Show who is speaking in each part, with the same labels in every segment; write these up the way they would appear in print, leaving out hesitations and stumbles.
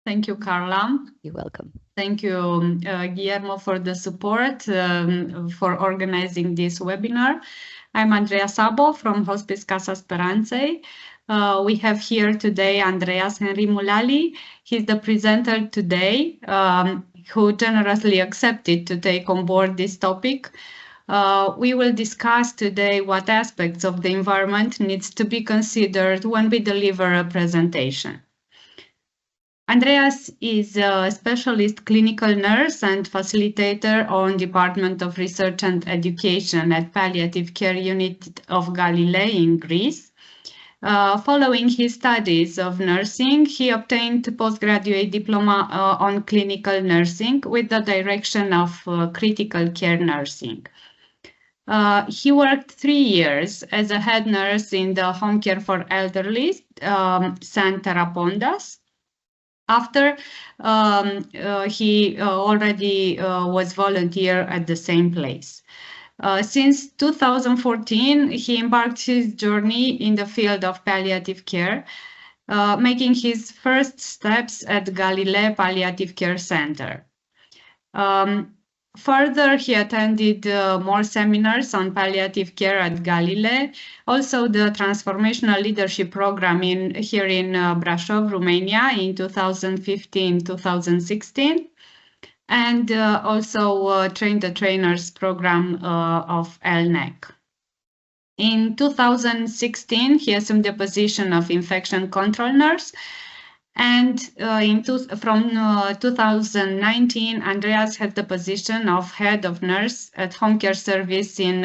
Speaker 1: Thank you, Carla.
Speaker 2: You're welcome.
Speaker 1: Thank you, Guillermo, for the support for organizing this webinar. I'm Andrea Sabo from Hospice Casa Speranței. We have here today Andreas Henry Mulali. He's the presenter today, who generously accepted to take on board this topic. We will discuss today what aspects of the environment needs to be considered when we deliver a presentation. Andreas is a specialist clinical nurse and facilitator on Department of Research and Education at Palliative Care Unit of Galilee in Greece. Following his studies of nursing, he obtained a postgraduate diploma on clinical nursing with the direction of critical care nursing. He worked 3 years as a head nurse in the home care for elderly, San Terapondas. After he already was volunteer at the same place. Since 2014, he embarked his journey in the field of palliative care, making his first steps at Galilee Palliative Care Center. Further, he attended more seminars on palliative care at Galilee, also the Transformational Leadership Program here in Brașov, Romania in 2015-2016, and also Train the Trainers program of LNEC. In 2016, he assumed the position of infection control nurse, and from 2019, Andreas had the position of head of nurse at home care service in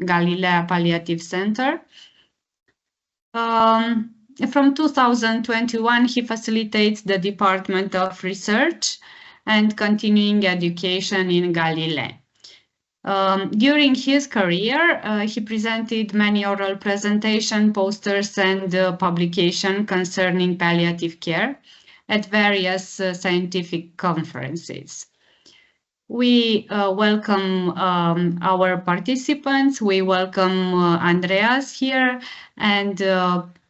Speaker 1: Galilee Palliative Center. From 2021, he facilitates the Department of Research and Continuing Education in Galilee. During his career, he presented many oral presentation, posters, and publication concerning palliative care at various scientific conferences. We welcome our participants. We welcome Andreas here, and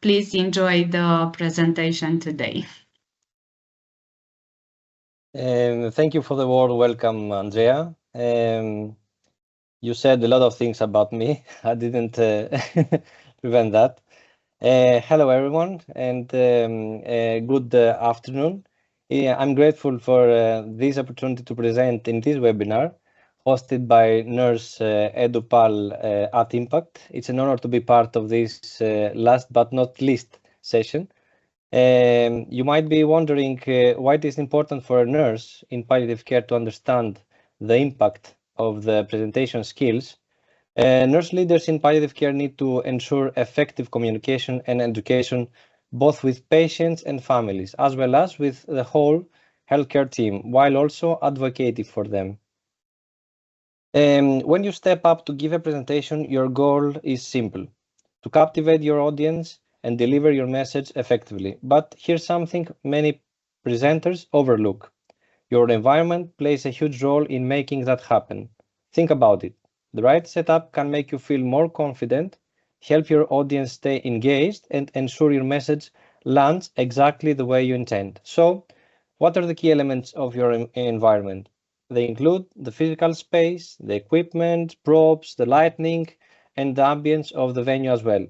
Speaker 1: please enjoy the presentation today.
Speaker 3: Thank you for the warm welcome, Andrea. You said a lot of things about me. I didn't prevent that. Hello, everyone, and good afternoon. I'm grateful for this opportunity to present in this webinar hosted by NursEduPal at Impact. It's an honor to be part of this last but not least session. You might be wondering why it is important for a nurse in palliative care to understand the impact of the presentation skills. Nurse leaders in palliative care need to ensure effective communication and education both with patients and families, as well as with the whole healthcare team, while also advocating for them. When you step up to give a presentation, your goal is simple: to captivate your audience and deliver your message effectively. But here's something many presenters overlook. Your environment plays a huge role in making that happen. Think about it. The right setup can make you feel more confident, help your audience stay engaged, and ensure your message lands exactly the way you intend. So, what are the key elements of your environment? They include the physical space, the equipment, props, the lighting, and the ambience of the venue as well.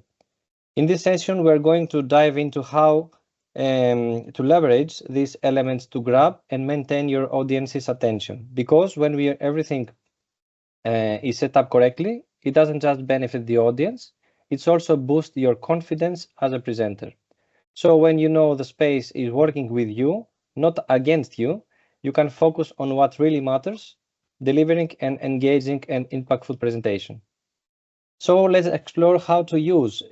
Speaker 3: In this session, we're going to dive into how to leverage these elements to grab and maintain your audience's attention. Because when everything is set up correctly, it doesn't just benefit the audience, it's also boosts your confidence as a presenter. So when you know the space is working with you, not against you, you can focus on what really matters, delivering an engaging and impactful presentation. So let's explore how to use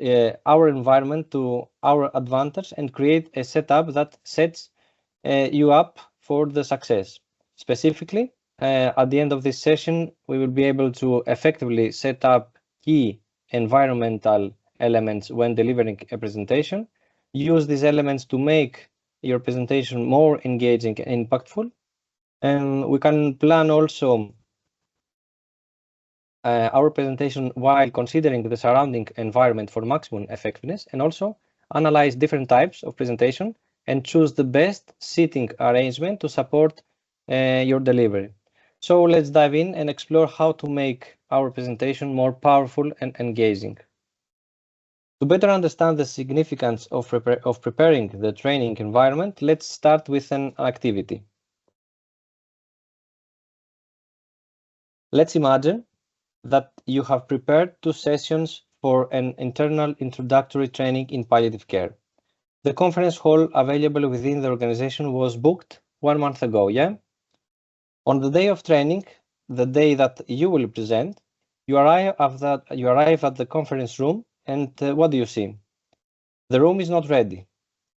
Speaker 3: our environment to our advantage and create a setup that sets you up for the success. Specifically, at the end of this session, we will be able to effectively set up key environmental elements when delivering a presentation, use these elements to make your presentation more engaging and impactful. And we can plan also our presentation while considering the surrounding environment for maximum effectiveness, and also analyze different types of presentation and choose the best seating arrangement to support your delivery. So let's dive in and explore how to make our presentation more powerful and engaging. To better understand the significance of preparing the training environment, let's start with an activity. Let's imagine that you have prepared 2 sessions for an internal introductory training in palliative care. The conference hall available within the organization was booked 1 month ago, yeah? On the day of training, the day that you will present, you arrive at the conference room, and what do you see? The room is not ready.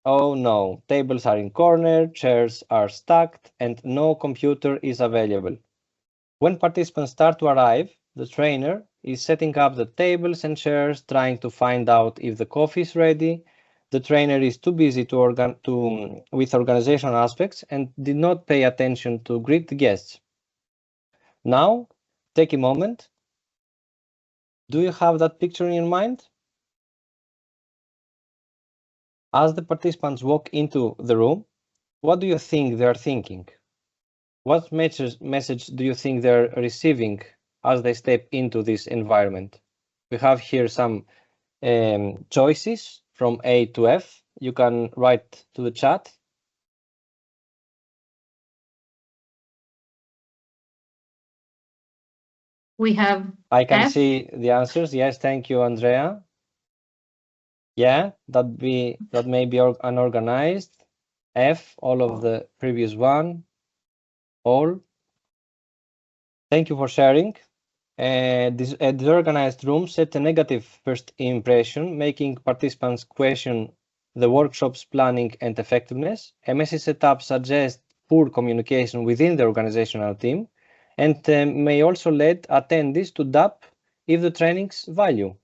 Speaker 3: Oh no, tables are in corner, chairs are stacked, and no computer is available. When participants start to arrive, the trainer is setting up the tables and chairs, trying to find out if the coffee is ready. The trainer is too busy with organizational aspects and did not pay attention to greet the guests. Now, take a moment. Do you have that picture in your mind? As the participants walk into the room, what do you think they are thinking? What message do you think they're receiving as they step into this environment? We have here some choices from A to F. You can write to the chat.
Speaker 1: We have
Speaker 3: I can
Speaker 1: F.
Speaker 3: see the answers. Yes, thank you, Andrea. Yeah, that may be unorganized. F, all of the previous one. All. Thank you for sharing. This disorganized room set a negative first impression, making participants question the workshop's planning and effectiveness. A messy setup suggests poor communication within the organizational team and may also lead attendees to doubt if the training's value.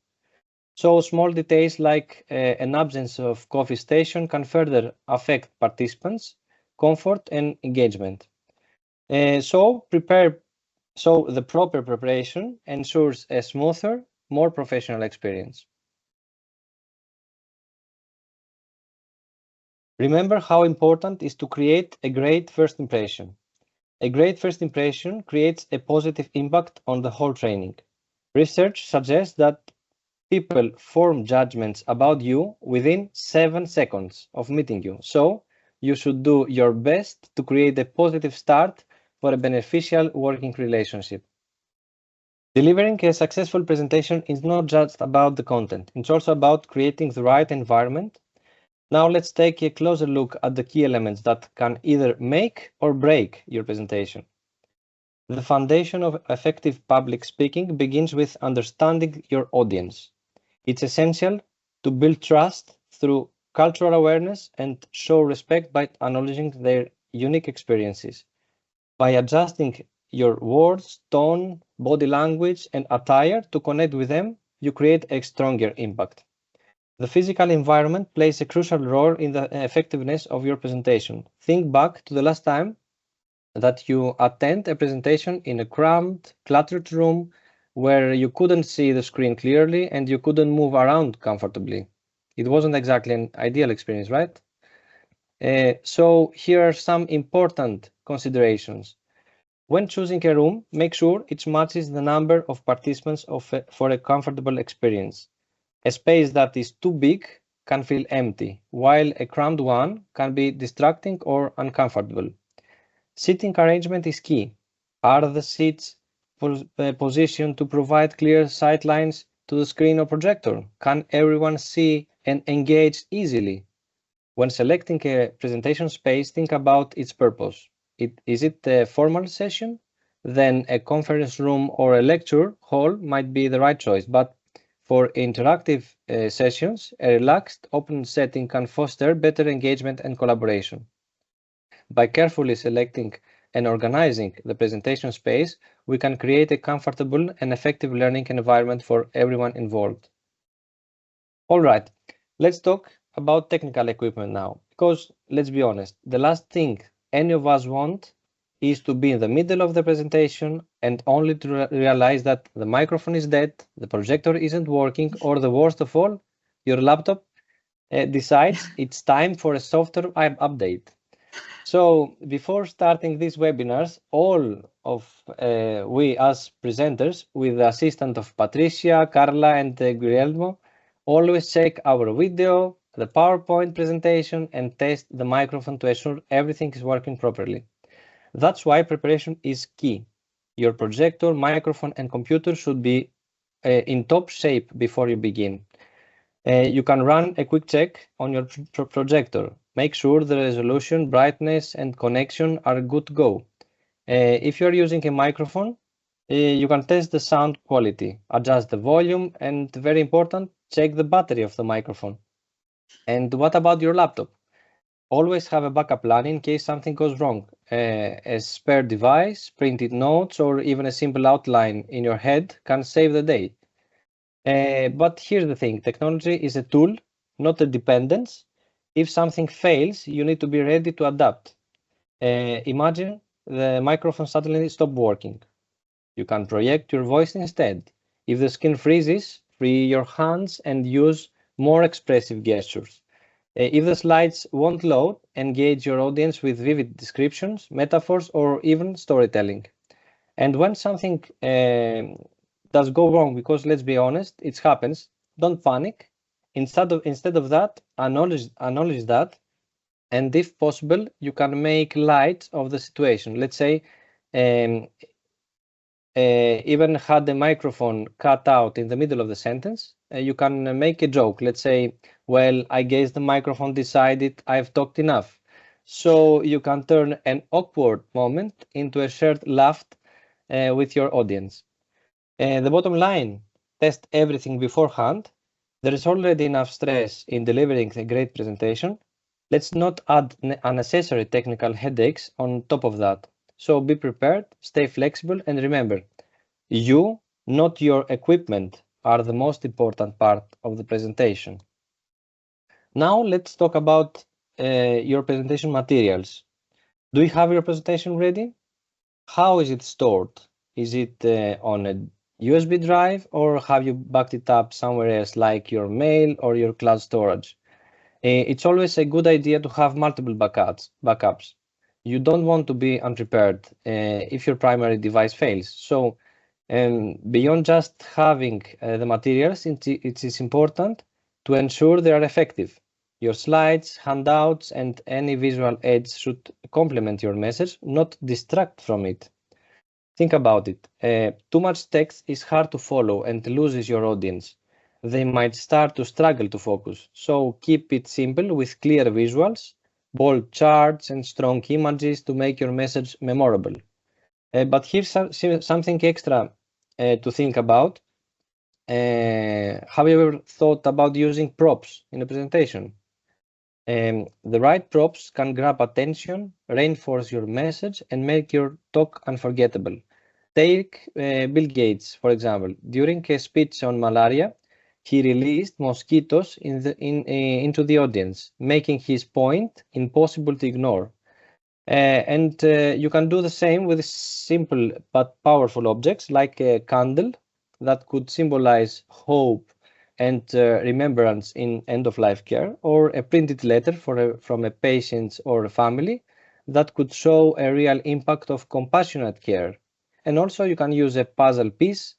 Speaker 3: So small details like an absence of coffee station can further affect participants' comfort and engagement. So the proper preparation ensures a smoother, more professional experience. Remember how important it is to create a great first impression. A great first impression creates a positive impact on the whole training. Research suggests that people form judgments about you within 7 seconds of meeting you. So you should do your best to create a positive start for a beneficial working relationship. Delivering a successful presentation is not just about the content, it's also about creating the right environment. Now let's take a closer look at the key elements that can either make or break your presentation. The foundation of effective public speaking begins with understanding your audience. It's essential to build trust through cultural awareness and show respect by acknowledging their unique experiences. By adjusting your words, tone, body language, and attire to connect with them, you create a stronger impact. The physical environment plays a crucial role in the effectiveness of your presentation. Think back to the last time that you attend a presentation in a cramped, cluttered room where you couldn't see the screen clearly and you couldn't move around comfortably. It wasn't exactly an ideal experience, right? So here are some important considerations. When choosing a room, make sure it matches the number of participants for a comfortable experience. A space that is too big can feel empty, while a cramped one can be distracting or uncomfortable. Seating arrangement is key. Are the seats positioned to provide clear sight lines to the screen or projector? Can everyone see and engage easily? When selecting a presentation space, think about its purpose. Is it a formal session? Then a conference room or a lecture hall might be the right choice. But for interactive sessions, a relaxed, open setting can foster better engagement and collaboration. By carefully selecting and organizing the presentation space, we can create a comfortable and effective learning environment for everyone involved. All right, let's talk about technical equipment now, because let's be honest, the last thing any of us want is to be in the middle of the presentation and only to realize that the microphone is dead, the projector isn't working, or the worst of all, your laptop decides it's time for a software update. So before starting these webinars, all of we as presenters, with the assistance of Patricia, Carla, and Guillermo, always check our video, the PowerPoint presentation, and test the microphone to ensure everything is working properly. That's why preparation is key. Your projector, microphone, and computer should be in top shape before you begin. You can run a quick check on your projector. Make sure the resolution, brightness, and connection are good to go. If you're using a microphone, you can test the sound quality, adjust the volume, and very important, check the battery of the microphone. And what about your laptop? Always have a backup plan in case something goes wrong. A spare device, printed notes, or even a simple outline in your head can save the day. But here's the thing, technology is a tool, not a dependence. If something fails, you need to be ready to adapt. Imagine the microphone suddenly stopped working. You can project your voice instead. If the screen freezes, free your hands and use more expressive gestures. If the slides won't load, engage your audience with vivid descriptions, metaphors, or even storytelling. And when something does go wrong, because let's be honest, it happens, don't panic. Instead of that, acknowledge that, and if possible, you can make light of the situation. Let's say even had the microphone cut out in the middle of the sentence, you can make a joke. Let's say, well, I guess the microphone decided I've talked enough. So you can turn an awkward moment into a shared laugh with your audience. The bottom line, test everything beforehand. There is already enough stress in delivering a great presentation. Let's not add unnecessary technical headaches on top of that. So be prepared, stay flexible, and remember, you, not your equipment, are the most important part of the presentation. Now let's talk about your presentation materials. Do you have your presentation ready? How is it stored? Is it on a USB drive, or have you backed it up somewhere else like your mail or your cloud storage? It's always a good idea to have multiple backups. You don't want to be unprepared if your primary device fails. So beyond just having the materials, it is important to ensure they are effective. Your slides, handouts, and any visual aids should complement your message, not distract from it. Think about it. Too much text is hard to follow and loses your audience. They might start to struggle to focus. So keep it simple with clear visuals, bold charts, and strong images to make your message memorable. But here's something extra to think about. Have you ever thought about using props in a presentation? The right props can grab attention, reinforce your message, and make your talk unforgettable. Take Bill Gates, for example. During a speech on malaria, he released mosquitoes into the audience, making his point impossible to ignore. And you can do the same with simple but powerful objects like a candle that could symbolize hope and remembrance in end-of-life care, or a printed letter from a patient or a family that could show a real impact of compassionate care. And also you can use a puzzle piece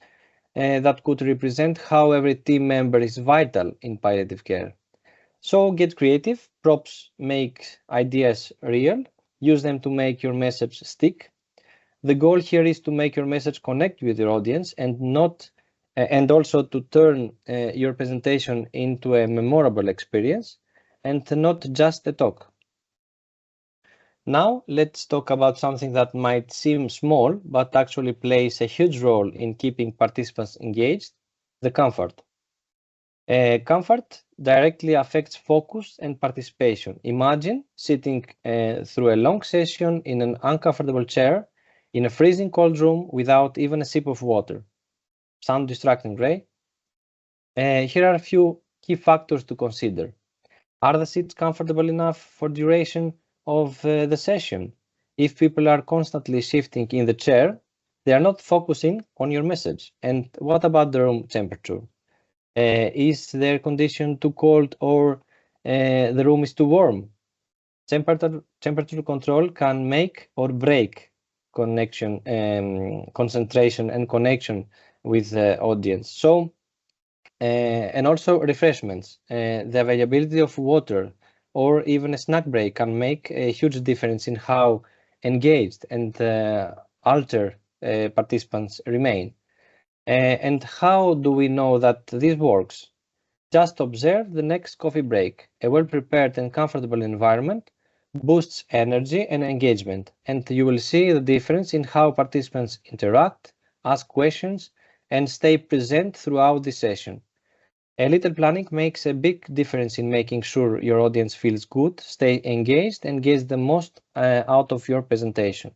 Speaker 3: that could represent how every team member is vital in palliative care. So get creative, props make ideas real, use them to make your message stick. The goal here is to make your message connect with your audience and also to turn your presentation into a memorable experience and not just a talk. Now let's talk about something that might seem small, but actually plays a huge role in keeping participants engaged, the comfort. Comfort directly affects focus and participation. Imagine sitting through a long session in an uncomfortable chair in a freezing cold room without even a sip of water. Sound distracting, right? Here are a few key factors to consider. Are the seats comfortable enough for duration of the session? If people are constantly shifting in the chair, they are not focusing on your message. And what about the room temperature? Is the air condition too cold or the room is too warm. Temperature control can make or break connection, concentration and connection with the audience. So, and also refreshments, the availability of water or even a snack break can make a huge difference in how engaged and alert participants remain. And how do we know that this works? Just observe the next coffee break. A well-prepared and comfortable environment boosts energy and engagement, and you will see the difference in how participants interact, ask questions, and stay present throughout the session. A little planning makes a big difference in making sure your audience feels good, stay engaged, and gets the most out of your presentation.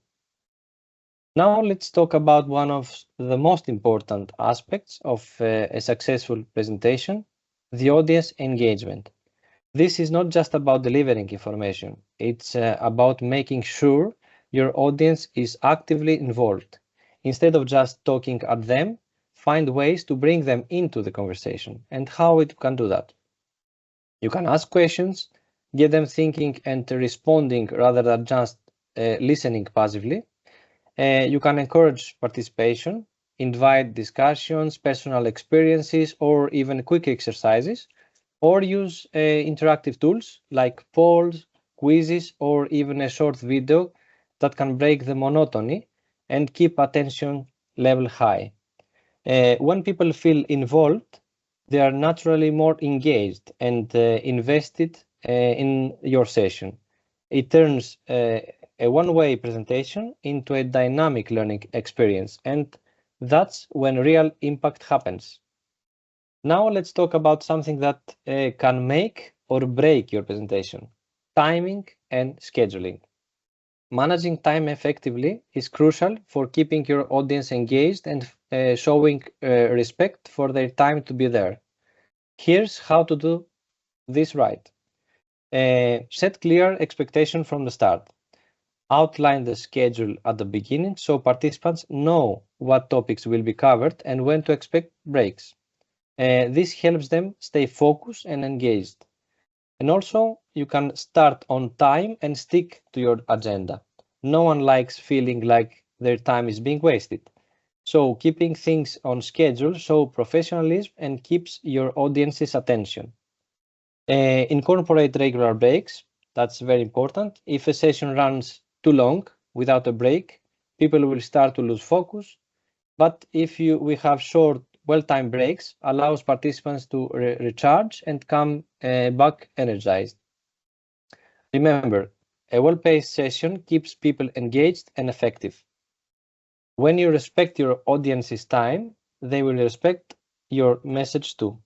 Speaker 3: Now let's talk about one of the most important aspects of a successful presentation, the audience engagement. This is not just about delivering information, it's about making sure your audience is actively involved. Instead of just talking at them, find ways to bring them into the conversation and how it can do that. You can ask questions, get them thinking and responding rather than just listening passively. You can encourage participation, invite discussions, personal experiences, or even quick exercises, or use interactive tools like polls, quizzes, or even a short video that can break the monotony and keep attention level high. When people feel involved, they are naturally more engaged and invested in your session. It turns a one-way presentation into a dynamic learning experience, and that's when real impact happens. Now let's talk about something that can make or break your presentation: timing and scheduling. Managing time effectively is crucial for keeping your audience engaged and showing respect for their time to be there. Here's how to do this right. Set clear expectations from the start. Outline the schedule at the beginning so participants know what topics will be covered and when to expect breaks. This helps them stay focused and engaged. And also, you can start on time and stick to your agenda. No one likes feeling like their time is being wasted. So keeping things on schedule shows professionalism and keeps your audience's attention. Incorporate regular breaks. That's very important. If a session runs too long without a break, people will start to lose focus. But if we have short, well-timed breaks, allows participants to recharge and come back energized. Remember, a well-paced session keeps people engaged and effective. When you respect your audience's time, they will respect your message too.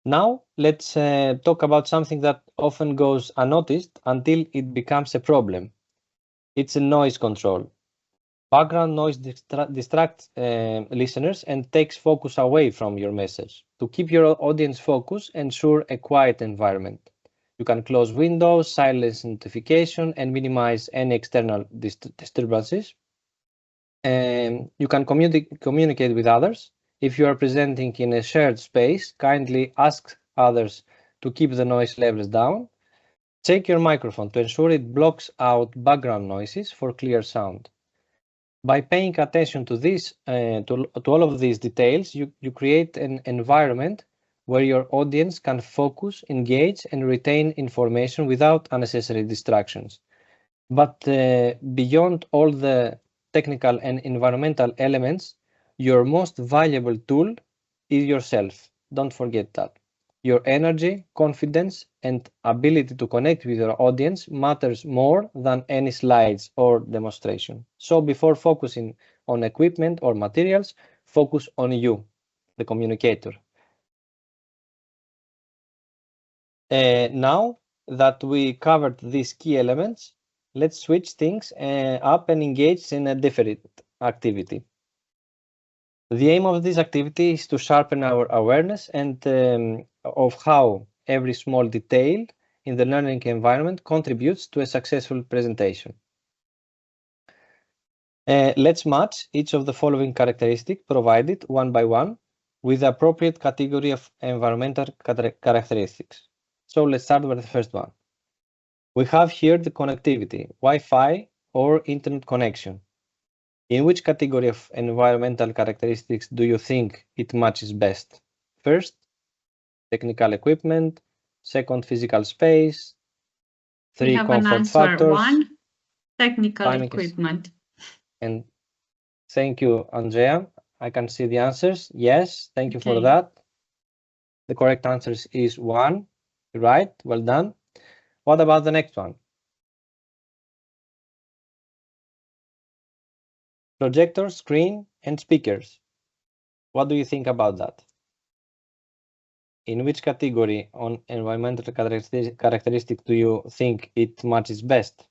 Speaker 3: Now, let's talk about something that often goes unnoticed until it becomes a problem. It's noise control. Background noise distracts listeners and takes focus away from your message. To keep your audience focused, ensure a quiet environment. You can close windows, silence notification, and minimize any external disturbances. You can communicate with others. If you are presenting in a shared space, kindly ask others to keep the noise levels down. Check your microphone to ensure it blocks out background noises for clear sound. By paying attention to this, to all of these details, you create an environment where your audience can focus, engage, and retain information without unnecessary distractions. But beyond all the technical and environmental elements, your most valuable tool is yourself. Don't forget that. Your energy, confidence, and ability to connect with your audience matters more than any slides or demonstration. So before focusing on equipment or materials, focus on you, the communicator. Now that we covered these key elements, let's switch things up and engage in a different activity. The aim of this activity is to sharpen our awareness and of how every small detail in the learning environment contributes to a successful presentation. Let's match each of the following characteristics provided one by one. with the appropriate category of environmental characteristics. So let's start with the first one. We have here the connectivity, Wi-Fi or internet connection. In which category of environmental characteristics do you think it matches best? First, technical equipment. Second, physical space. Three, comfort factors.
Speaker 1: 1, technical equipment.
Speaker 3: And thank you, Andrea. I can see the answers. Yes, thank you for that. The correct answer is 1. Right, well done. What about the next one? Projector, screen, and speakers. What do you think about that? In which category on environmental characteristic do you think it matches best?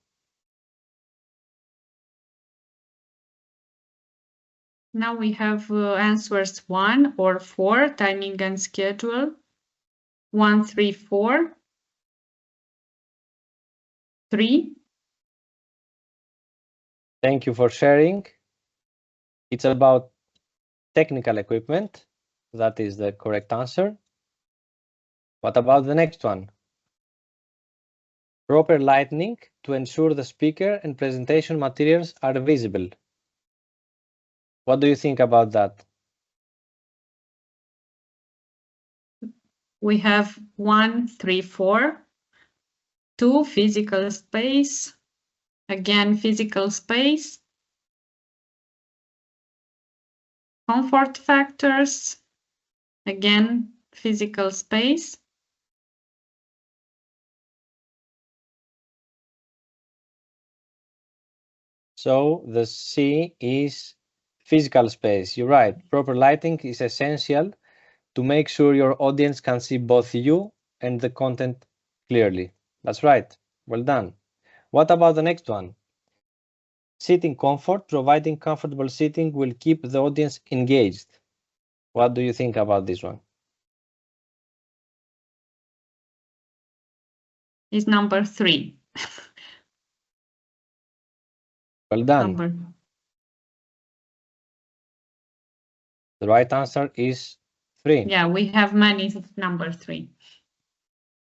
Speaker 1: Now we have answers 1 or 4, timing and schedule. 1, 3, 4. 3.
Speaker 3: Thank you for sharing. It's about technical equipment. That is the correct answer. What about the next one? Proper lighting to ensure the speaker and presentation materials are visible. What do you think about that?
Speaker 1: We have 1, 3, 4. 2, physical space. Again, physical space. Comfort factors. Again, physical space.
Speaker 3: So the C is physical space. You're right. Proper lighting is essential to make sure your audience can see both you and the content clearly. That's right. Well done. What about the next one? Sitting comfort. Providing comfortable seating will keep the audience engaged. What do you think about this one?
Speaker 1: Is number 3.
Speaker 3: Well done. The right answer is 3.
Speaker 1: Yeah, we have many number 3.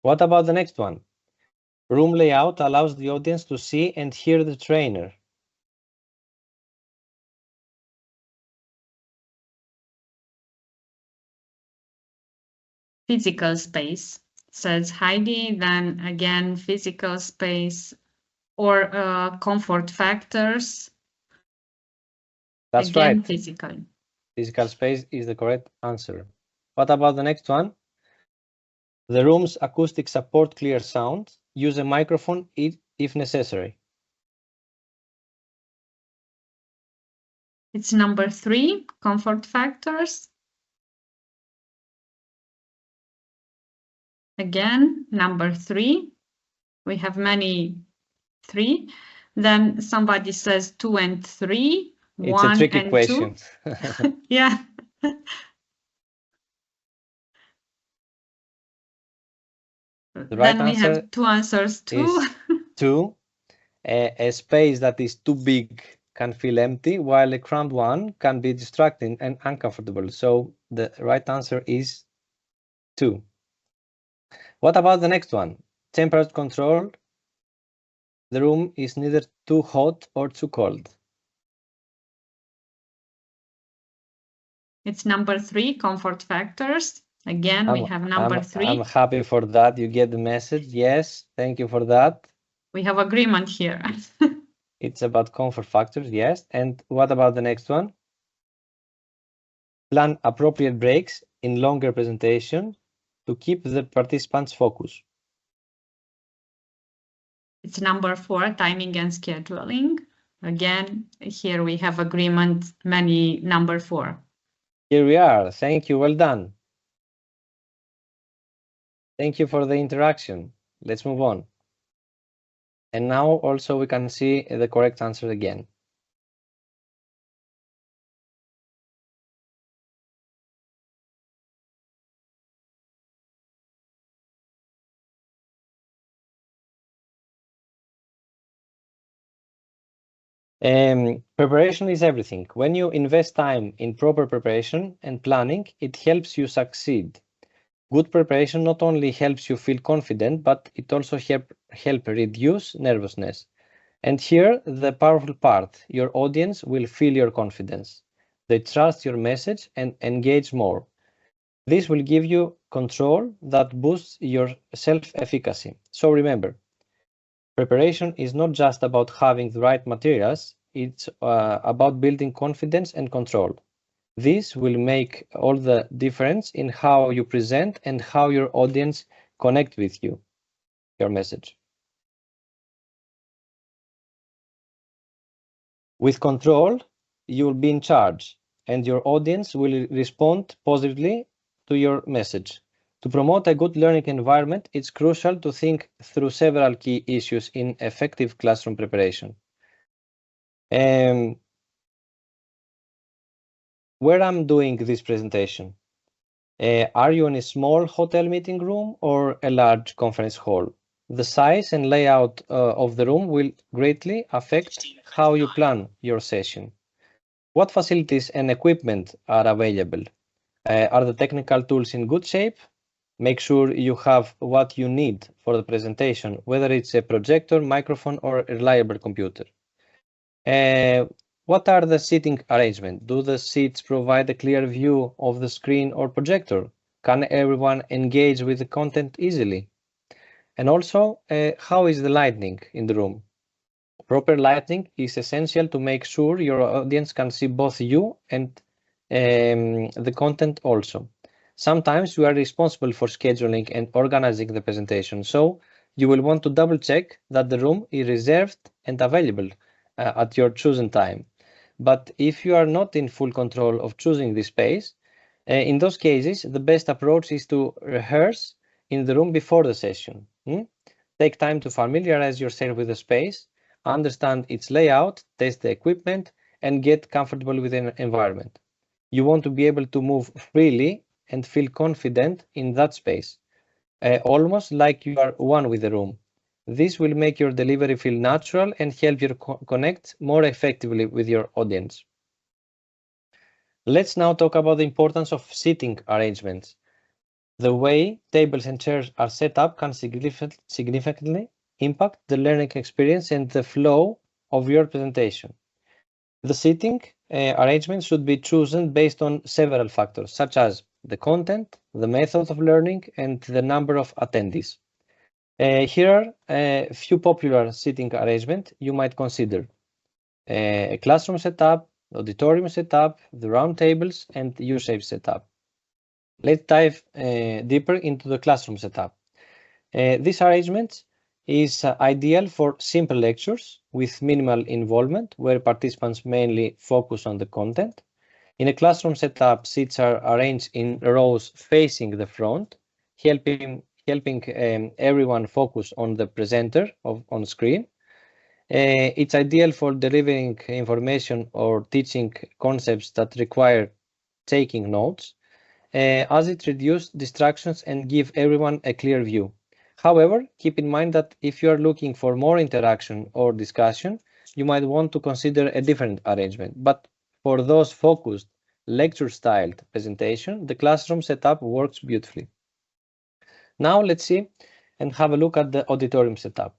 Speaker 3: What about the next one? Room layout allows the audience to see and hear the trainer.
Speaker 1: Physical space, says Heidi. Then again, physical space or comfort factors.
Speaker 3: That's
Speaker 1: again,
Speaker 3: right.
Speaker 1: Physical.
Speaker 3: Physical space is the correct answer. What about the next one? The room's acoustics support clear sound. Use a microphone if necessary.
Speaker 1: It's number 3, comfort factors. Again, number 3. We have many 3. Then somebody says 2 and 3.
Speaker 3: It's a tricky question.
Speaker 1: 2. Yeah.
Speaker 3: The right
Speaker 1: then we have 2 answers too.
Speaker 3: Is 2. A space that is too big can feel empty, while a cramped one can be distracting and uncomfortable. So the right answer is 2. What about the next one? Temperature control. The room is neither too hot or too cold.
Speaker 1: It's number 3, comfort factors. Again, we have number 3.
Speaker 3: I'm happy for that. You get the message. Yes, thank you for that.
Speaker 1: We have agreement here.
Speaker 3: It's about comfort factors, yes. And what about the next one? Plan appropriate breaks in longer presentation to keep the participants focused.
Speaker 1: It's number 4, timing and scheduling. Again, here we have agreement, many number 4.
Speaker 3: Here we are. Thank you. Well done. Thank you for the interaction. Let's move on. And now also we can see the correct answer again. Preparation is everything. When you invest time in proper preparation and planning, it helps you succeed. Good preparation not only helps you feel confident, but it also help reduce nervousness. And here, the powerful part, your audience will feel your confidence. They trust your message and engage more. This will give you control that boosts your self-efficacy. So remember, preparation is not just about having the right materials, it's about building confidence and control. This will make all the difference in how you present and how your audience connect with you, your message. With control, you'll be in charge and your audience will respond positively to your message. To promote a good learning environment, it's crucial to think through several key issues in effective classroom preparation. Where I'm doing this presentation, are you in a small hotel meeting room or a large conference hall? The size and layout of the room will greatly affect how you plan your session. What facilities and equipment are available? Are the technical tools in good shape? Make sure you have what you need for the presentation, whether it's a projector, microphone, or a reliable computer. What are the seating arrangement? Do the seats provide a clear view of the screen or projector? Can everyone engage with the content easily? And also, how is the lighting in the room? Proper lighting is essential to make sure your audience can see both you and the content also. Sometimes you are responsible for scheduling and organizing the presentation, so you will want to double check that the room is reserved and available at your chosen time. But if you are not in full control of choosing the space, in those cases, the best approach is to rehearse in the room before the session. Take time to familiarize yourself with the space, understand its layout, test the equipment, and get comfortable with the environment. You want to be able to move freely and feel confident in that space, almost like you are one with the room. This will make your delivery feel natural and help you connect more effectively with your audience. Let's now talk about the importance of seating arrangements. The way tables and chairs are set up can significantly impact the learning experience and the flow of your presentation. The seating arrangement should be chosen based on several factors, such as the content, the method of learning, and the number of attendees. Here are a few popular seating arrangements you might consider. A classroom setup, auditorium setup, the round tables, and the U-shaped setup. Let's dive deeper into the classroom setup. This arrangement is ideal for simple lectures with minimal involvement, where participants mainly focus on the content. In a classroom setup, seats are arranged in rows facing the front, helping everyone focus on the presenter on screen. It's ideal for delivering information or teaching concepts that require taking notes, as it reduces distractions and give everyone a clear view. However, keep in mind that if you are looking for more interaction or discussion, you might want to consider a different arrangement. But for those focused, lecture-styled presentation, the classroom setup works beautifully. Now let's see and have a look at the auditorium setup.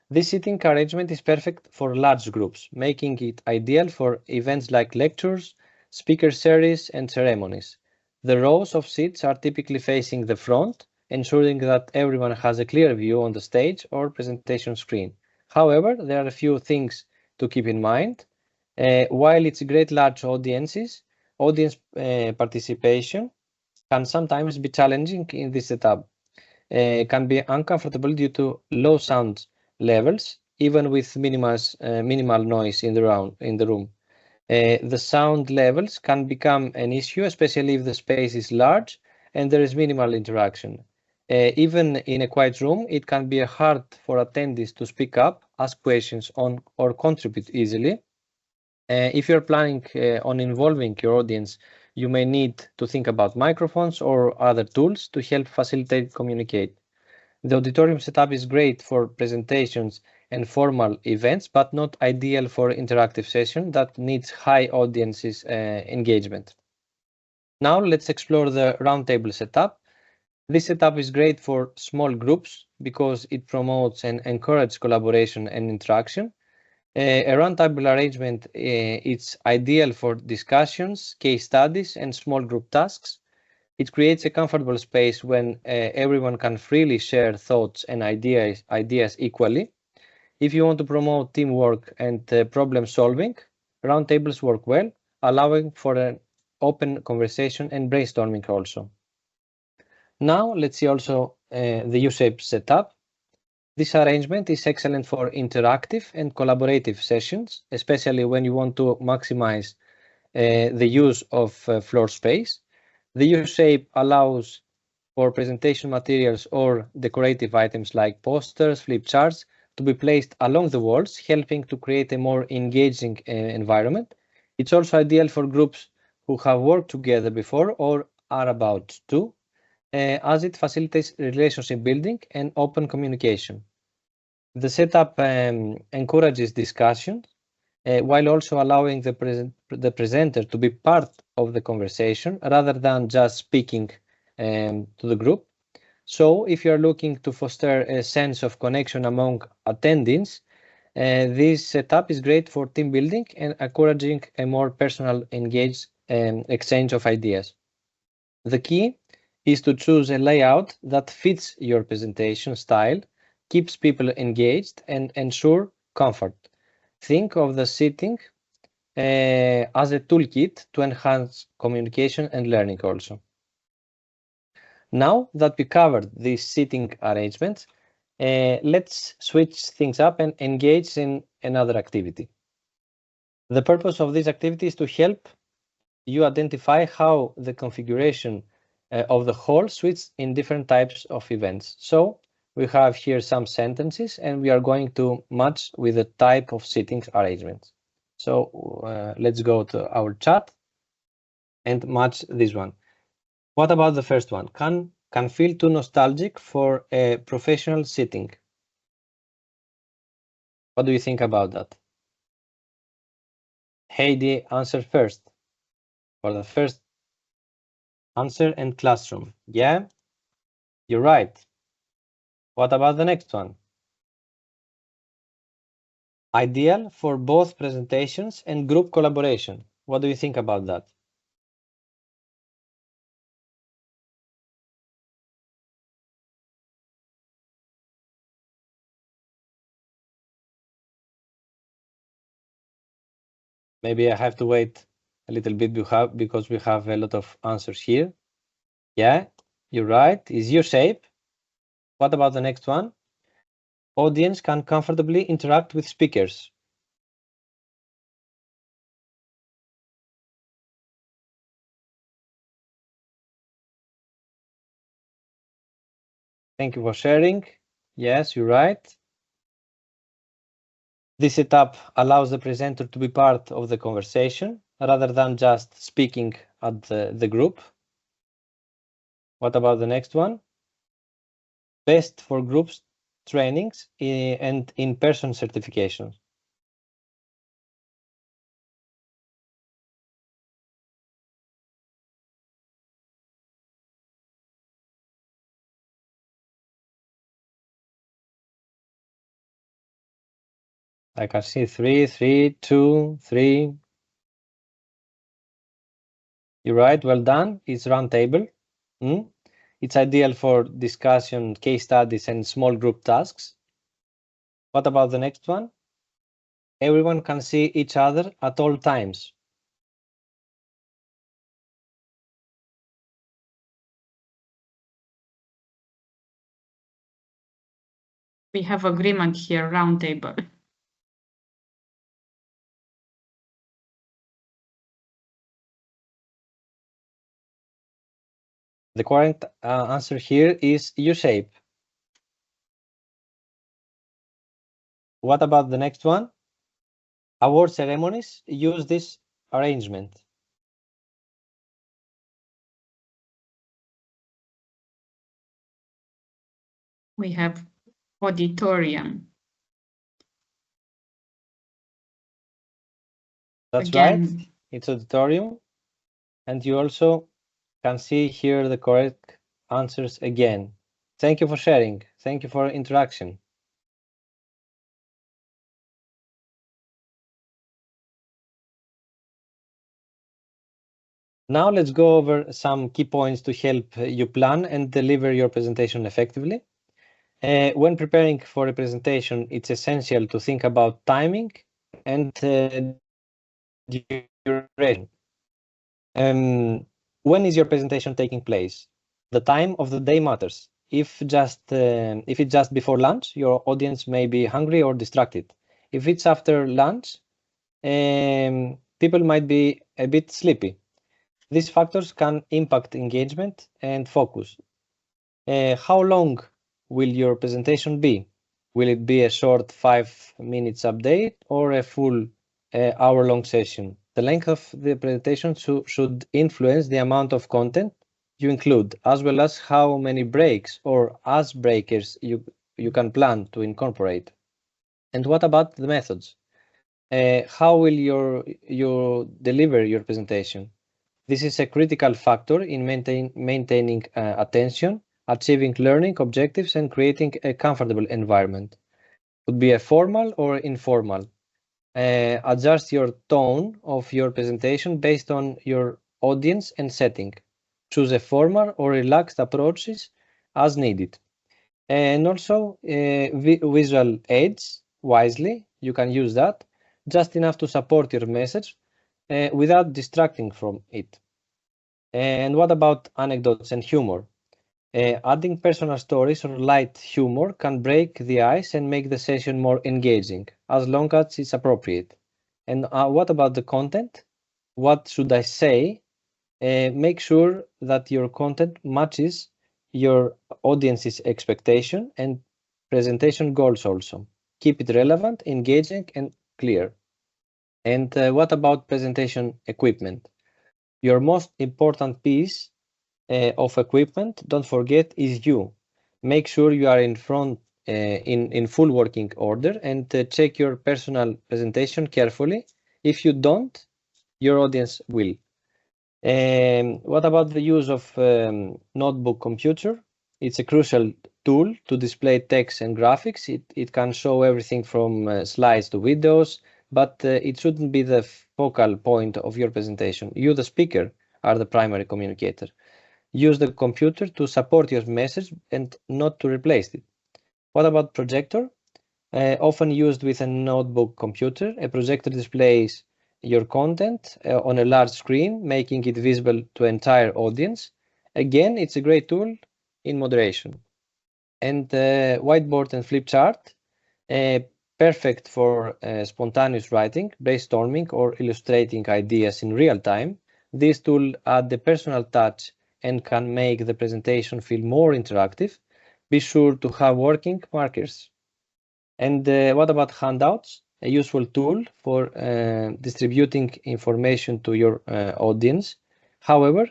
Speaker 3: This seating arrangement is perfect for large groups, making it ideal for events like lectures, speaker series, and ceremonies. The rows of seats are typically facing the front, ensuring that everyone has a clear view on the stage or presentation screen. However, there are a few things to keep in mind. While it's great large audience participation can sometimes be challenging in this setup. Can be uncomfortable due to low sound levels, even with minimal noise in the room. The sound levels can become an issue, especially if the space is large and there is minimal interaction. Even in a quiet room, it can be hard for attendees to speak up, ask questions or contribute easily. If you're planning on involving your audience, you may need to think about microphones or other tools to help facilitate communicate. The auditorium setup is great for presentations and formal events, but not ideal for interactive session that needs high audiences engagement. Now let's explore the roundtable setup. This setup is great for small groups because it promotes and encourages collaboration and interaction. A roundtable arrangement is ideal for discussions, case studies, and small group tasks. It creates a comfortable space when everyone can freely share thoughts and ideas equally. If you want to promote teamwork and problem solving, roundtables work well, allowing for an open conversation and brainstorming also. Now let's see also the U-shaped setup. This arrangement is excellent for interactive and collaborative sessions, especially when you want to maximize the use of floor space. The U-shape allows for presentation materials or decorative items like posters, flip charts to be placed along the walls, helping to create a more engaging environment. It's also ideal for groups who have worked together before or are about to, as it facilitates relationship building and open communication. The setup encourages discussion while also allowing the presenter to be part of the conversation rather than just speaking to the group. So if you're looking to foster a sense of connection among attendings, this setup is great for team building and encouraging a more personal, engaged exchange of ideas. The key is to choose a layout that fits your presentation style, keeps people engaged, and ensure comfort. Think of the sitting as a toolkit to enhance communication and learning also. Now that we covered these seating arrangements, let's switch things up and engage in another activity. The purpose of this activity is to help you identify how the configuration of the hall suits in different types of events. So we have here some sentences and we are going to match with the type of seating arrangements. So let's go to our chat and match this one. What about the first one? Can feel too nostalgic for a professional sitting. What do you think about that? Heidi, answer first. For the first answer and classroom. Yeah, you're right. What about the next one? Ideal for both presentations and group collaboration. What do you think about that? Maybe I have to wait a little bit because we have a lot of answers here. Yeah, you're right. Is your shape. What about the next one? Audience can comfortably interact with speakers. Thank you for sharing. Yes, you're right. This setup allows the presenter to be part of the conversation rather than just speaking at the group. What about the next one? Best for groups, trainings, and in-person certifications. I can see 3, 2, 3. You're right, well done. It's roundtable. It's ideal for discussion, case studies, and small group tasks. What about the next one? Everyone can see each other at all times.
Speaker 1: We have agreement here, roundtable.
Speaker 3: The correct answer here is U-shape. What about the next one? Award ceremonies use this arrangement.
Speaker 1: We have auditorium.
Speaker 3: That's
Speaker 1: again.
Speaker 3: right. It's auditorium. And you also can see here the correct answers again. Thank you for sharing. Thank you for interaction. Now let's go over some key points to help you plan and deliver your presentation effectively. When preparing for a presentation, it's essential to think about timing and duration. When is your presentation taking place? The time of the day matters. If it's just before lunch, your audience may be hungry or distracted. If it's after lunch, people might be a bit sleepy. These factors can impact engagement and focus. How long will your presentation be? Will it be a short 5 minutes update or a full hour-long session? The length of the presentation should influence the amount of content you include, as well as how many breaks or breakers you can plan to incorporate. And what about the methods? How will you deliver your presentation? This is a critical factor in maintaining attention, achieving learning objectives, and creating a comfortable environment. It could be a formal or informal. Adjust your tone of your presentation based on your audience and setting. Choose a formal or relaxed approaches as needed. And also visual aids wisely. You can use that just enough to support your message without distracting from it. And what about anecdotes and humor? Adding personal stories or light humor can break the ice and make the session more engaging, as long as it's appropriate. And what about the content? What should I say? Make sure that your content matches your audience's expectation and presentation goals also. Keep it relevant, engaging, and clear. And what about presentation equipment? Your most important piece of equipment, don't forget, is you. Make sure you are in front in full working order and check your personal presentation carefully. If you don't, your audience will. What about the use of notebook computer? It's a crucial tool to display text and graphics. It can show everything from slides to videos, but it shouldn't be the focal point of your presentation. You, the speaker, are the primary communicator. Use the computer to support your message and not to replace it. What about projector? Often used with a notebook computer, a projector displays your content on a large screen, making it visible to entire audience. Again, it's a great tool in moderation. And whiteboard and flip chart, perfect for spontaneous writing, brainstorming, or illustrating ideas in real time. This tool adds the personal touch and can make the presentation feel more interactive. Be sure to have working markers. And what about handouts? A useful tool for distributing information to your audience. However,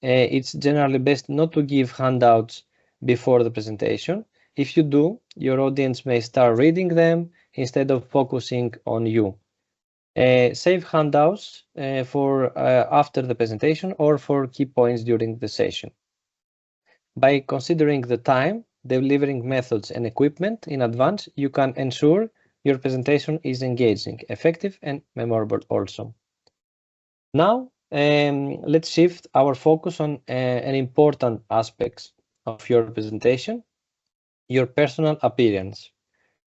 Speaker 3: it's generally best not to give handouts before the presentation. If you do, your audience may start reading them instead of focusing on you. Save handouts for after the presentation or for key points during the session. By considering the time, delivering methods, and equipment in advance, you can ensure your presentation is engaging, effective, and memorable also. Now, let's shift our focus on an important aspect of your presentation, your personal appearance.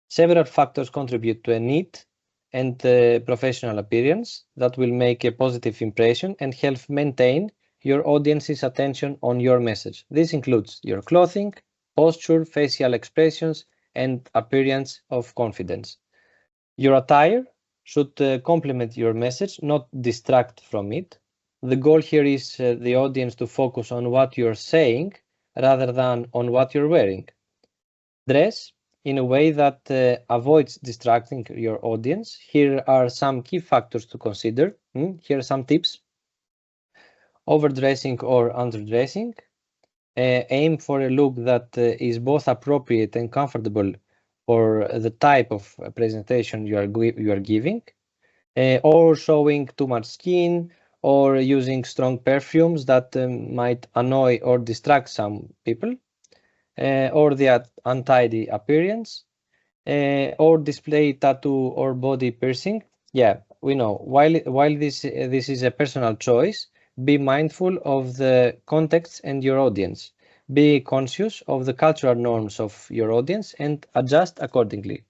Speaker 3: Several factors contribute to a neat and professional appearance that will make a positive impression and help maintain your audience's attention on your message. This includes your clothing, posture, facial expressions, and appearance of confidence. Your attire should complement your message, not distract from it. The goal here is the audience to focus on what you're saying rather than on what you're wearing. Dress in a way that avoids distracting your audience. Here are some key factors to consider. Here are some tips. Overdressing or underdressing. Aim for a look that is both appropriate and comfortable for the type of presentation you are giving. or showing too much skin, or using strong perfumes that might annoy or distract some people, or the untidy appearance, or display tattoo or body piercing. Yeah, we know. While this is a personal choice, be mindful of the context and your audience. Be conscious of the cultural norms of your audience and adjust accordingly.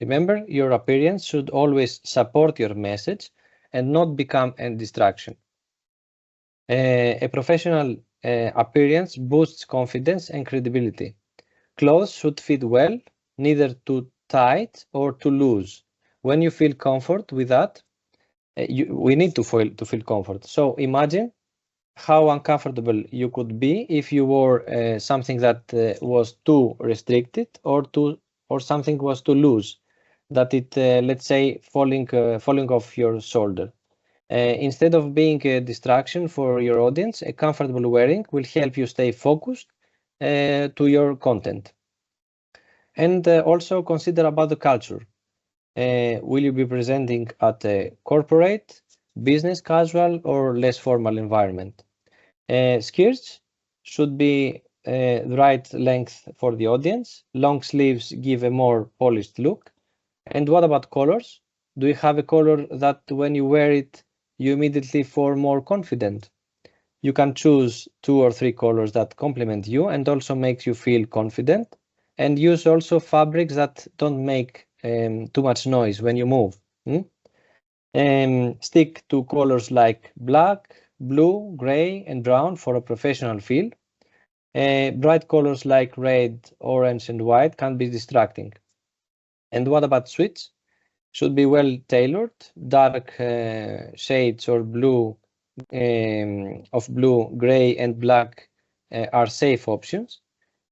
Speaker 3: Remember, your appearance should always support your message and not become a distraction. A professional appearance boosts confidence and credibility. Clothes should fit well, neither too tight or too loose. When you feel comfort with that, we need to feel comfort. So imagine how uncomfortable you could be if you wore something that was too restricted or something was too loose, that it let's say falling off your shoulder. Instead of being a distraction for your audience, a comfortable wearing will help you stay focused to your content. And also consider about the culture. Will you be presenting at a corporate, business casual, or less formal environment? Skirts should be the right length for the audience. Long sleeves give a more polished look. And what about colors? Do you have a color that when you wear it, you immediately feel more confident? You can choose 2 or 3 colors that complement you and also makes you feel confident. And use also fabrics that don't make too much noise when you move. Stick to colors like black, blue, gray, and brown for a professional feel. Bright colors like red, orange, and white can be distracting. And what about suits? Should be well tailored. Dark shades or blue, of blue, gray, and black are safe options.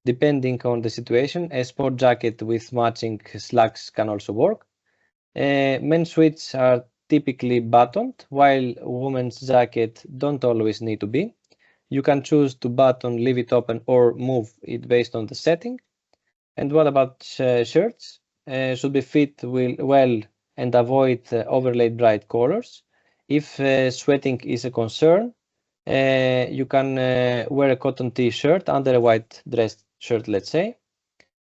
Speaker 3: Depending on the situation, a sport jacket with matching slacks can also work. Men's suits are typically buttoned, while women's jackets don't always need to be. You can choose to button, leave it open, or move it based on the setting. And what about shirts? Should be fit well and avoid overlaid bright colors. If sweating is a concern, you can wear a cotton t-shirt under a white dress shirt, let's say.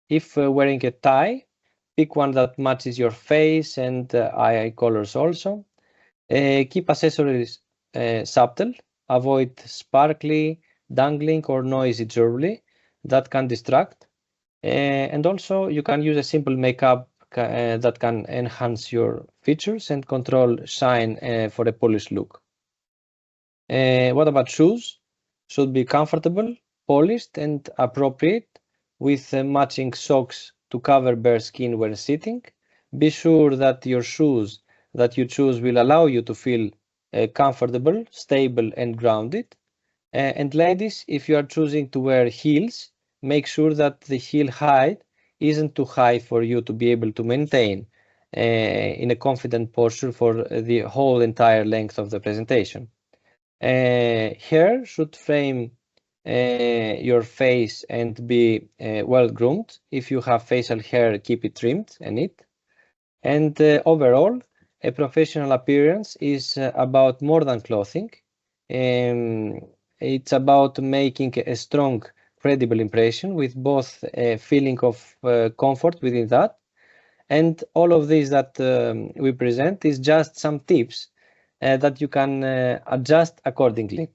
Speaker 3: If wearing a tie, pick one that matches your face and eye colors also. Keep accessories subtle. Avoid sparkly, dangling, or noisy jewelry that can distract. And also you can use a simple makeup that can enhance your features and control shine for a polished look. What about shoes? Should be comfortable, polished, and appropriate, with matching socks to cover bare skin when sitting. Be sure that your shoes that you choose will allow you to feel comfortable, stable, and grounded. And ladies, if you are choosing to wear heels, make sure that the heel height isn't too high for you to be able to maintain in a confident posture for the whole entire length of the presentation. Hair should frame your face and be well groomed. If you have facial hair, keep it trimmed and neat. And overall, a professional appearance is about more than clothing. It's about making a strong, credible impression with both a feeling of comfort within that. And all of these that we present is just some tips that you can adjust accordingly.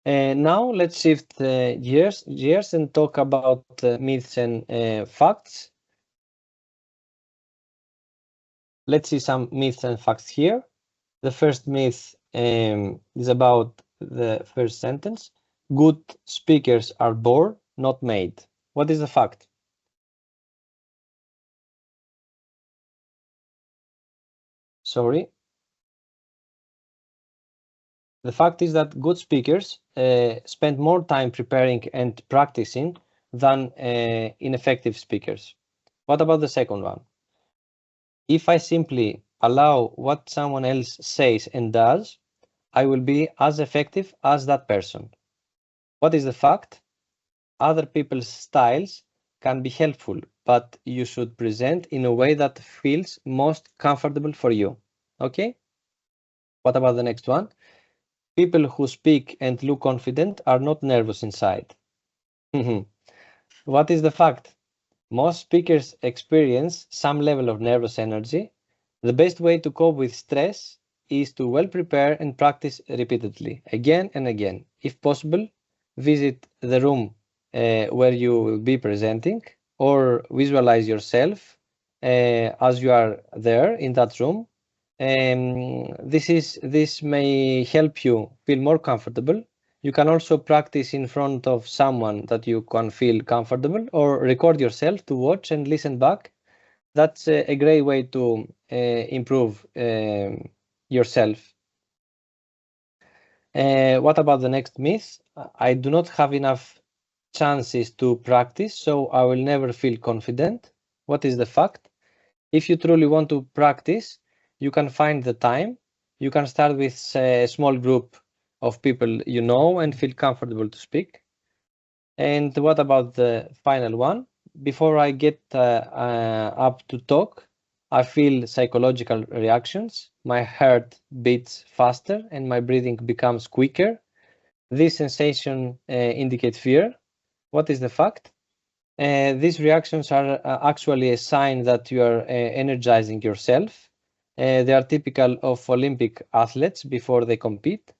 Speaker 3: Now let's shift gears and talk about myths and facts. Let's see some myths and facts here. The first myth is about the first sentence. Good speakers are born, not made. What is the fact? Sorry. The fact is that good speakers spend more time preparing and practicing than ineffective speakers. What about the second one? If I simply allow what someone else says and does, I will be as effective as that person. What is the fact? Other people's styles can be helpful, but you should present in a way that feels most comfortable for you. Okay? What about the next one? People who speak and look confident are not nervous inside. What is the fact? Most speakers experience some level of nervous energy. The best way to cope with stress is to well prepare and practice repeatedly, again and again. If possible, visit the room where you will be presenting, or visualize yourself as you are there in that room. This may help you feel more comfortable. You can also practice in front of someone that you can feel comfortable, or record yourself to watch and listen back. That's a great way to improve yourself. What about the next myth? I do not have enough chances to practice, so I will never feel confident. What is the fact? If you truly want to practice, you can find the time. You can start with a small group of people you know and feel comfortable to speak. And what about the final one? Before I get up to talk, I feel psychological reactions. My heart beats faster and my breathing becomes quicker. This sensation indicates fear. What is the fact? These reactions are actually a sign that you are energizing yourself. They are typical of Olympic athletes before they compete.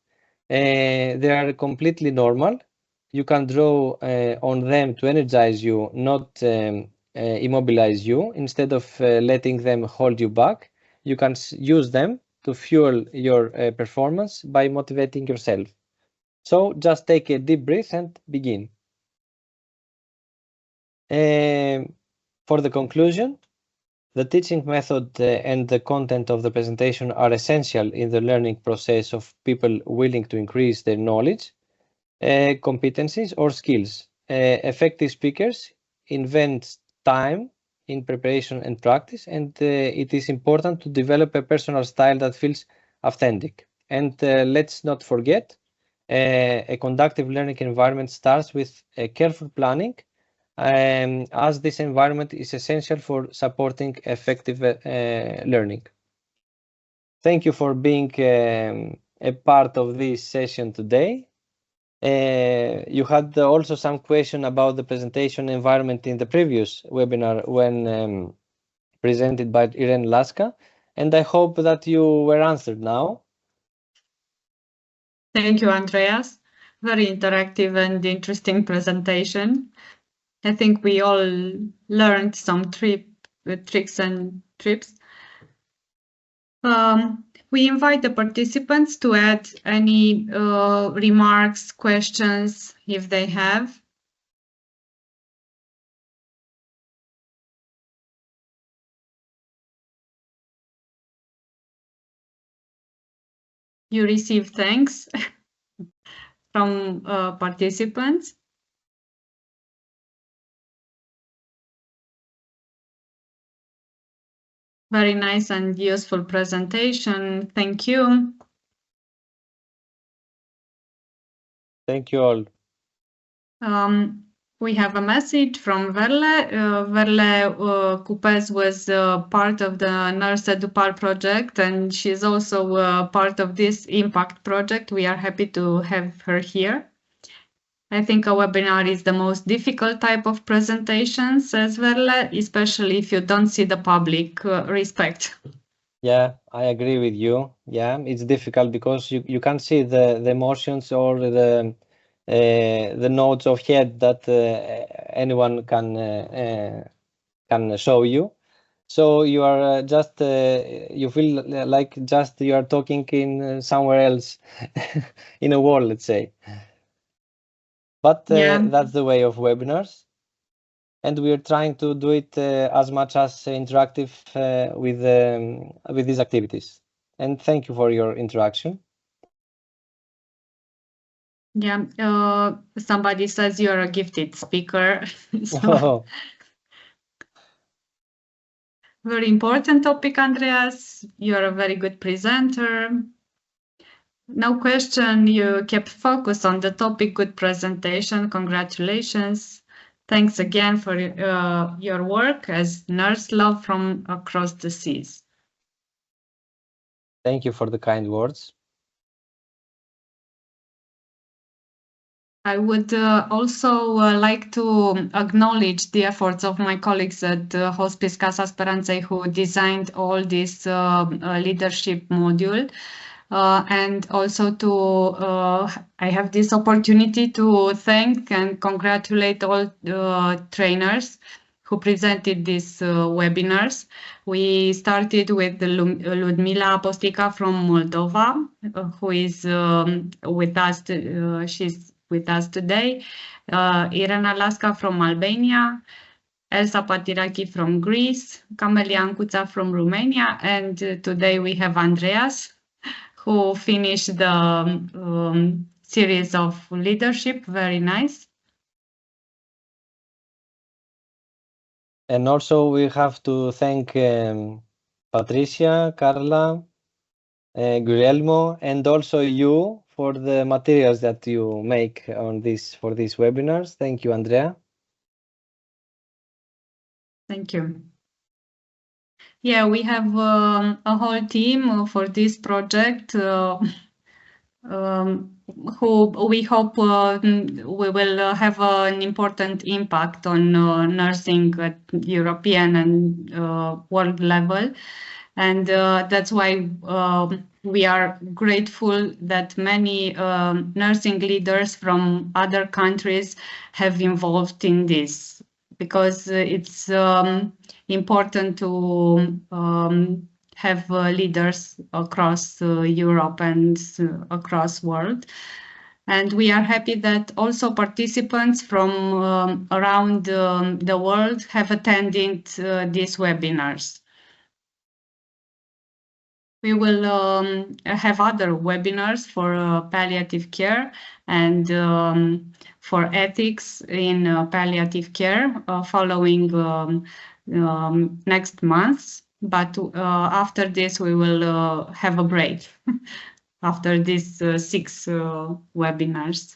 Speaker 3: They are completely normal. You can draw on them to energize you, not immobilize you. Instead of letting them hold you back, you can use them to fuel your performance by motivating yourself. So just take a deep breath and begin. For the conclusion, the teaching method and the content of the presentation are essential in the learning process of people willing to increase their knowledge, competencies, or skills. Effective speakers invest time in preparation and practice, and it is important to develop a personal style that feels authentic. And let's not forget, a conducive learning environment starts with a careful planning, as this environment is essential for supporting effective learning. Thank you for being a part of this session today. You had also some question about the presentation environment in the previous webinar when presented by Irene Laska, and I hope that you were answered now.
Speaker 1: Thank you, Andreas. Very interactive and interesting presentation. I think we all learned some tricks and tips. We invite the participants to add any remarks, questions, if they have. You receive thanks from participants. Very nice and useful presentation. Thank you.
Speaker 3: Thank you all.
Speaker 1: We have a message from Verle. Verle Cupez was part of the NursEduPal project, and she's also part of this impact project. We are happy to have her here. I think a webinar is the most difficult type of presentation, says Verle, especially if you don't see the public. Respect.
Speaker 3: Yeah, I agree with you. Yeah, it's difficult because you can't see the emotions or the notes of head that anyone can show you. So you are just you feel like just you are talking in somewhere else in a wall, let's say. But that's the way of webinars, and we are trying to do it as much as interactive with these activities. And thank you for your interaction.
Speaker 1: Yeah, somebody says you're a gifted speaker.
Speaker 3: Oh.
Speaker 1: Very important topic, Andreas. You're a very good presenter. No question, you kept focus on the topic. Good presentation. Congratulations. Thanks again for your work as Nurse Love from across the seas.
Speaker 3: Thank you for the kind words.
Speaker 1: I would also like to acknowledge the efforts of my colleagues at Hospice Casa Speranței who designed all this leadership module. And also I have this opportunity to thank and congratulate all trainers who presented these webinars. We started with Ludmila Apostica from Moldova, who is with us. She's with us today. Irena Lasca from Albania, Elsa Patiraki from Greece, Camelia Ancuța from Romania, and today we have Andreas, who finished the series of leadership. Very nice.
Speaker 3: And also we have to thank Patricia, Carla, Guillermo, and also you for the materials that you make on for these webinars. Thank you, Andrea.
Speaker 1: Thank you. Yeah, we have a whole team for this project who we hope we will have an important impact on nursing at European and world level. And that's why we are grateful that many nursing leaders from other countries have involved in this, because it's important to have leaders across Europe and across world. And we are happy that also participants from around the world have attended these webinars. We will have other webinars for palliative care and for ethics in palliative care following next month. But after this, we will have a break after these 6 webinars.